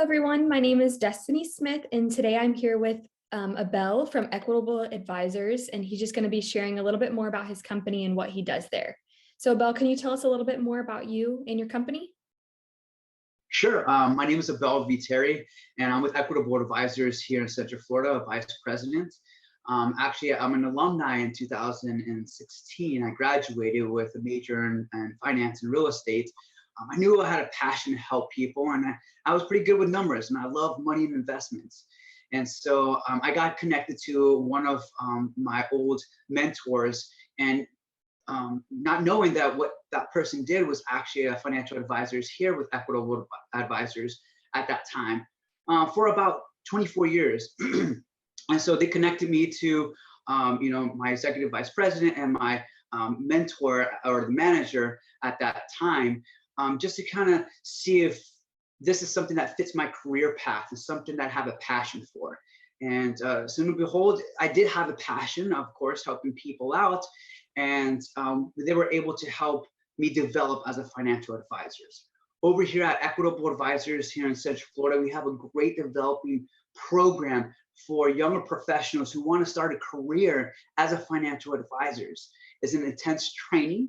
everyone. My name is Destiny Smith, and today I'm here with Abel from Equitable Advisors, and he's just going to be sharing a little bit more about his company and what he does there. So Abel, can you tell us a little bit more about you and your company? Sure. My name is Abel Viteri, and I'm with Equitable Advisors here in Central Florida, Vice President. Actually, I'm an alumni in 2016. I graduated with a major in finance and real estate. I knew I had a passion to help people, and I was pretty good with numbers, and I love money and investments. And so I got connected to one of my old mentors, and not knowing that what that person did was actually a financial advisors here with Equitable Advisors at that time for about 24 years. And so they connected me to my executive vice president and my mentor or the manager at that time, just to kind of see if this is something that fits my career path and something that I have a passion for. And soon and behold, I did have a passion, of course, helping people out. And they were able to help me develop as a financial advisors. Over here at Equitable Advisors here in Central Florida, we have a great developing program for younger professionals who want to start a career as a financial advisors. It's an intense training.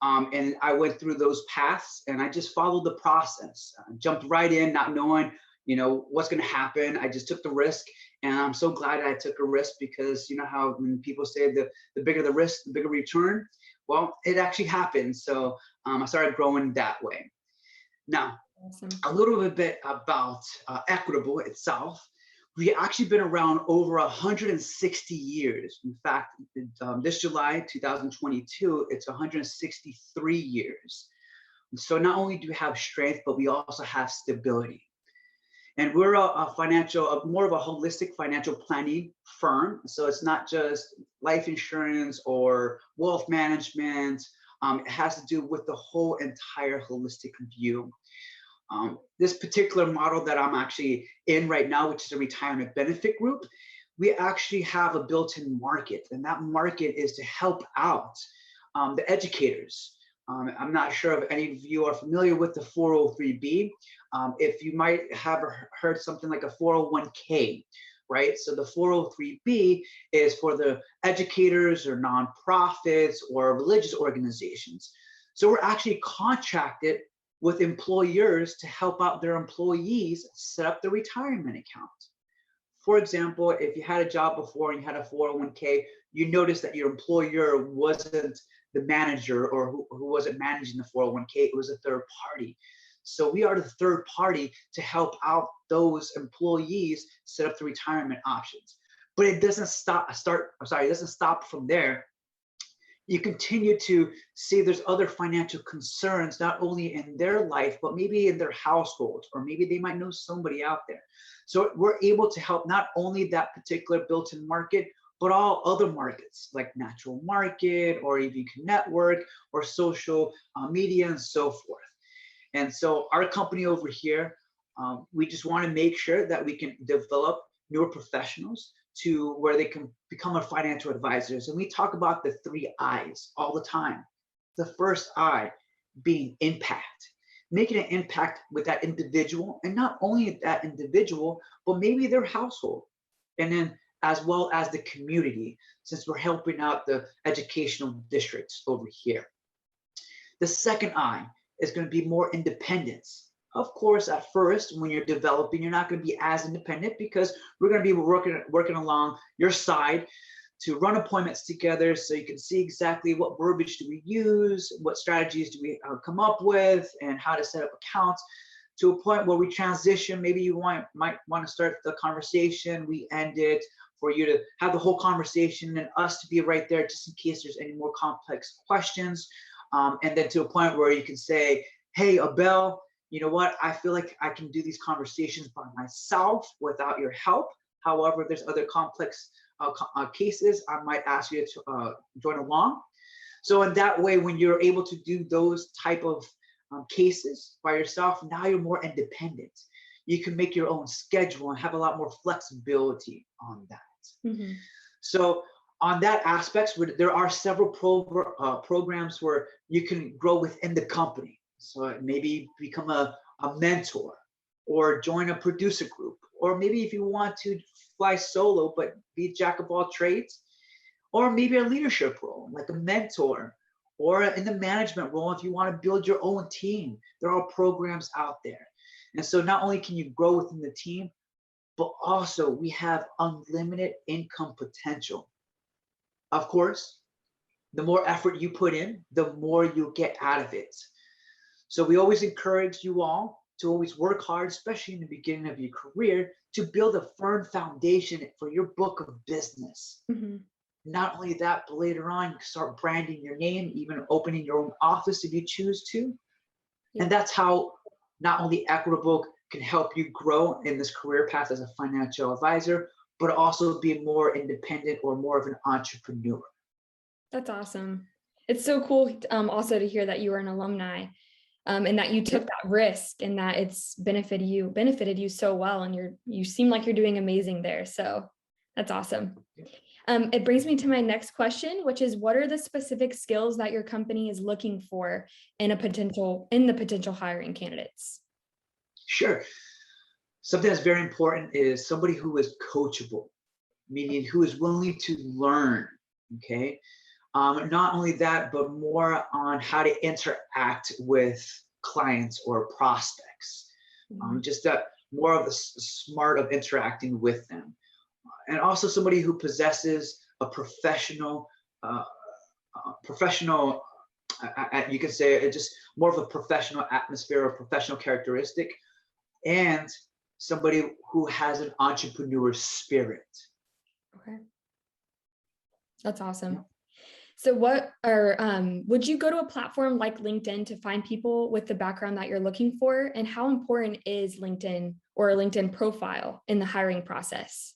And I went through those paths and I just followed the process. Jumped right in, not knowing, what's going to happen. I just took the risk, and I'm so glad I took a risk, because you know how when people say the bigger the risk, the bigger return. Well, it actually happened. So I started growing that way. Now, Awesome. a little bit about Equitable itself. We've actually been around over 160 years. In fact, this July 2022, it's 163 years. So not only do we have strength, but we also have stability. And we're more of a holistic financial planning firm. So it's not just life insurance or wealth management. It has to do with the whole entire holistic view. This particular model that I'm actually in right now, which is a retirement benefit group, we actually have a built-in market, and that market is to help out the educators. I'm not sure if any of you are familiar with the 403B. If you might have heard something like a 401k, right? So the 403B is for the educators or nonprofits or religious organizations. So we're actually contracted with employers to help out their employees set up the retirement account. For example, if you had a job before and you had a 401k, you noticed that your employer wasn't the manager or who wasn't managing the 401k, it was a third party. So we are the third party to help out those employees set up the retirement options. But it doesn't it doesn't stop from there. You continue to see there's other financial concerns, not only in their life, but maybe in their household, or maybe they might know somebody out there. So we're able to help not only that particular built-in market, but all other markets like natural market, or even network, or social media, and so forth. And so our company over here, we just want to make sure that we can develop newer professionals to where they can become our financial advisors. And we talk about the 3 I's all the time. The first I being impact, making an impact with that individual, and not only that individual, but maybe their household. And then as well as the community, since we're helping out the educational districts over here. The second I is going to be more independence. Of course, at first, when you're developing, you're not going to be as independent, because we're going to be working along your side to run appointments together, so you can see exactly what verbiage do we use, what strategies do we come up with, and how to set up accounts, to a point where we transition. Maybe you might want to start the conversation, we end it, for you to have the whole conversation and us to be right there just in case there's any more complex questions. And then to a point where you can say, hey, Abel, you know what? I feel like I can do these conversations by myself without your help. However, if there's other complex cases, I might ask you to join along. So in that way, when you're able to do those type of cases by yourself, now you're more independent. You can make your own schedule and have a lot more flexibility on that. Mm-hmm. So on that aspect, there are several programs where you can grow within the company. So maybe become a mentor, or join a producer group, or maybe if you want to fly solo but be jack of all trades, or maybe a leadership role like a mentor, or in the management role if you want to build your own team. There are programs out there. And so not only can you grow within the team, but also we have unlimited income potential. Of course, the more effort you put in, the more you get out of it. So we always encourage you all to always work hard, especially in the beginning of your career, to build a firm foundation for your book of business. Mhm. Not only that, but later on, you can start branding your name, even opening your own office if you choose to. Yeah. And that's how not only Equitable can help you grow in this career path as a financial advisor, but also be more independent or more of an entrepreneur. That's awesome. It's so cool also to hear that you were an alumni, and that you took that risk and that it's benefited you so well, and you seem like you're doing amazing there. So that's awesome. It brings me to my next question, which is, what are the specific skills that your company is looking for in the potential hiring candidates? Sure. Something that's very important is somebody who is coachable, meaning who is willing to learn. Okay. Not only that, but more on how to interact with clients or prospects. Just that more of the smart of interacting with them. And also somebody who possesses a professional, you could say just more of a professional atmosphere or professional characteristic, and somebody who has an entrepreneur spirit. Okay, that's awesome. Yeah. So would you go to a platform like LinkedIn to find people with the background that you're looking for? And how important is LinkedIn or a LinkedIn profile in the hiring process?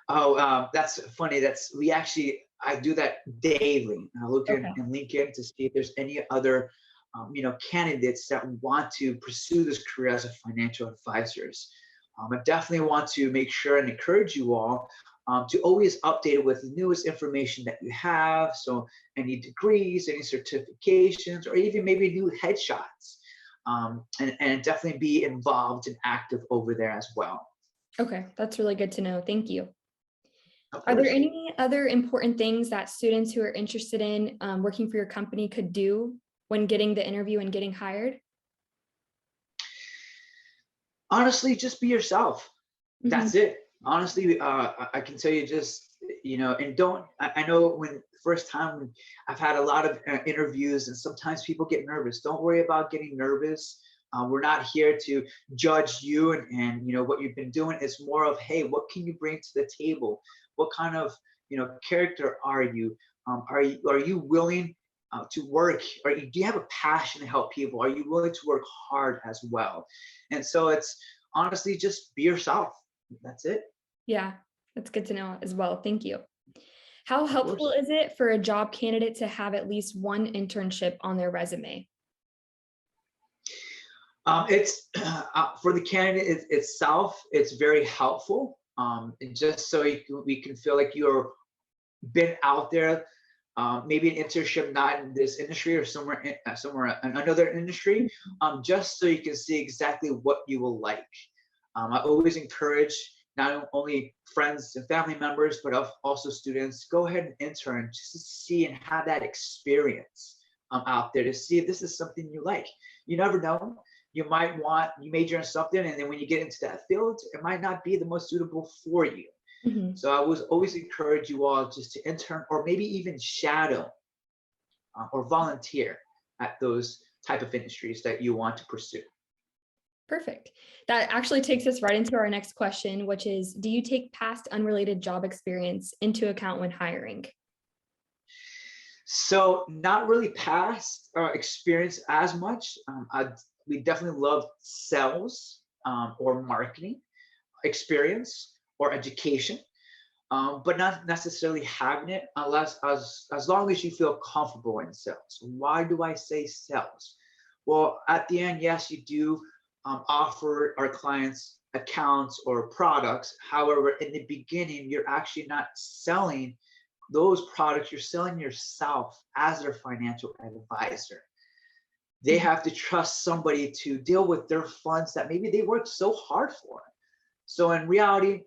Oh, that's funny. I do that daily. I look Okay. in LinkedIn to see if there's any other, candidates that want to pursue this career as a financial advisors. I definitely want to make sure and encourage you all to always update it with the newest information that you have. So any degrees, any certifications, or even maybe new headshots, and definitely be involved and active over there as well. Okay, that's really good to know. Thank you. Of Are there course. any other important things that students who are interested in working for your company could do when getting the interview and getting hired? Honestly, just be yourself. Mhm. That's it. Honestly, I can tell you just, and don't, I know when the first time when I've had a lot of interviews and sometimes people get nervous. Don't worry about getting nervous. We're not here to judge you and what you've been doing. It's more of, hey, what can you bring to the table? What kind of, character are you? Are you willing to work? Do you have a passion to help people? Are you willing to work hard as well? And so it's honestly just be yourself. That's it. Yeah, that's good to know as well. Thank you. How Of helpful course. is it for a job candidate to have at least one internship on their resume? It's for the candidate itself. It's very helpful, and just so we can feel like you're been out there. Maybe an internship, not in this industry or somewhere in another industry, just so you can see exactly what you will like. I always encourage not only friends and family members, but also students, go ahead and intern just to see and have that experience out there to see if this is something you like. You never know. You major in something, and then when you get into that field, it might not be the most suitable for you. Mhm. So I was always encourage you all just to intern or maybe even shadow or volunteer at those type of industries that you want to pursue. Perfect. That actually takes us right into our next question, which is, do you take past unrelated job experience into account when hiring? So not really past experience as much. We definitely love sales or marketing experience or education, but not necessarily having it unless as long as you feel comfortable in sales. Why do I say sales? Well, at the end, yes, you do offer our clients accounts or products. However, in the beginning, you're actually not selling those products. You're selling yourself as their financial advisor. They have to trust somebody to deal with their funds that maybe they worked so hard for. So in reality,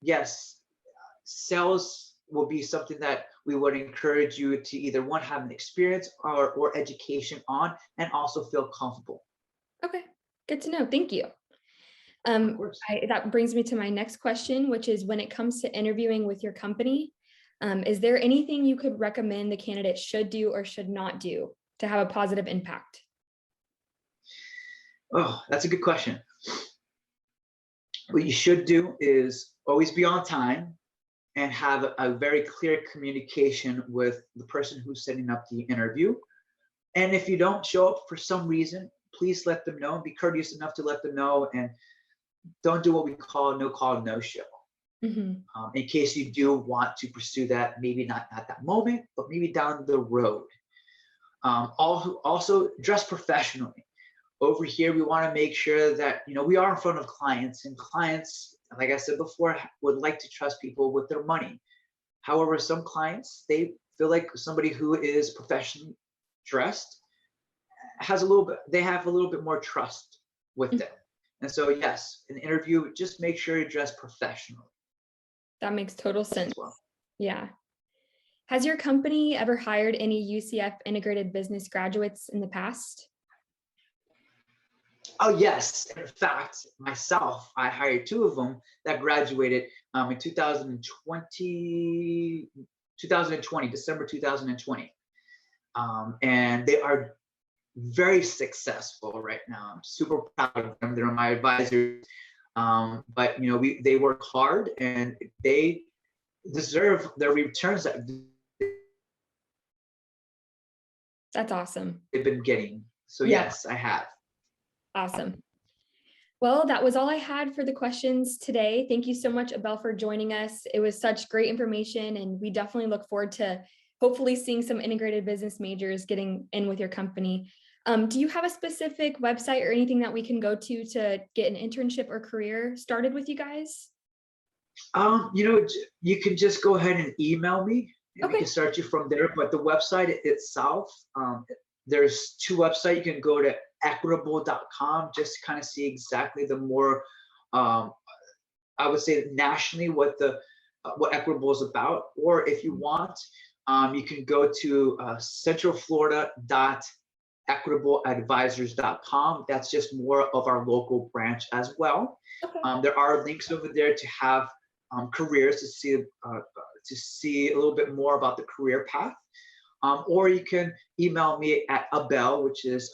yes, sales will be something that we would encourage you to either one, have an experience or education on, and also feel comfortable. Okay, good to know. Thank you. Of course. That brings me to my next question, which is when it comes to interviewing with your company, is there anything you could recommend the candidate should do or should not do to have a positive impact? Oh, that's a good question. What you should do is always be on time and have a very clear communication with the person who's setting up the interview. And if you don't show up for some reason, please let them know. Be courteous enough to let them know, and don't do what we call no call, no show. Mhm. In case you do want to pursue that, maybe not at that moment, but maybe down the road. Also, dress professionally. Over here, we want to make sure that we are in front of clients, and clients, like I said before, would like to trust people with their money. However, some clients, they feel like somebody who is professionally dressed they have a little bit more trust with them. And so, yes, an interview, just make sure you dress professionally That makes total as sense. well. Yeah. Has your company ever hired any UCF integrated business graduates in the past? Oh, yes. In fact, myself, I hired two of them that graduated in 2020, December 2020. And they are very successful right now. I'm super proud of them. They're my advisors. But they work hard and they deserve the returns that That's awesome. they've been getting. So Yeah, yes, I have. awesome. Well, that was all I had for the questions today. Thank you so much, Abel, for joining us. It was such great information, and we definitely look forward to hopefully seeing some integrated business majors getting in with your company. Do you have a specific website or anything that we can go to get an internship or career started with you guys? You can just go ahead and email me, and we Okay. can start you from there. But the website itself, there's two websites. You can go to equitable.com just to kind of see exactly the more, I would say nationally what what Equitable is about. Or if you want, you can go to centralflorida.equitableadvisors.com. That's just more of our local branch as well. Okay. There are links over there to have careers to see a little bit more about the career path. Or you can email me at Abel, which is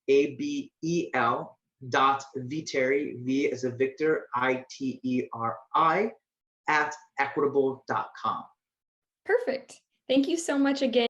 ABEL .Viteri, V as a Victor, ITERI @equitable.com. Perfect. Thank you so much again.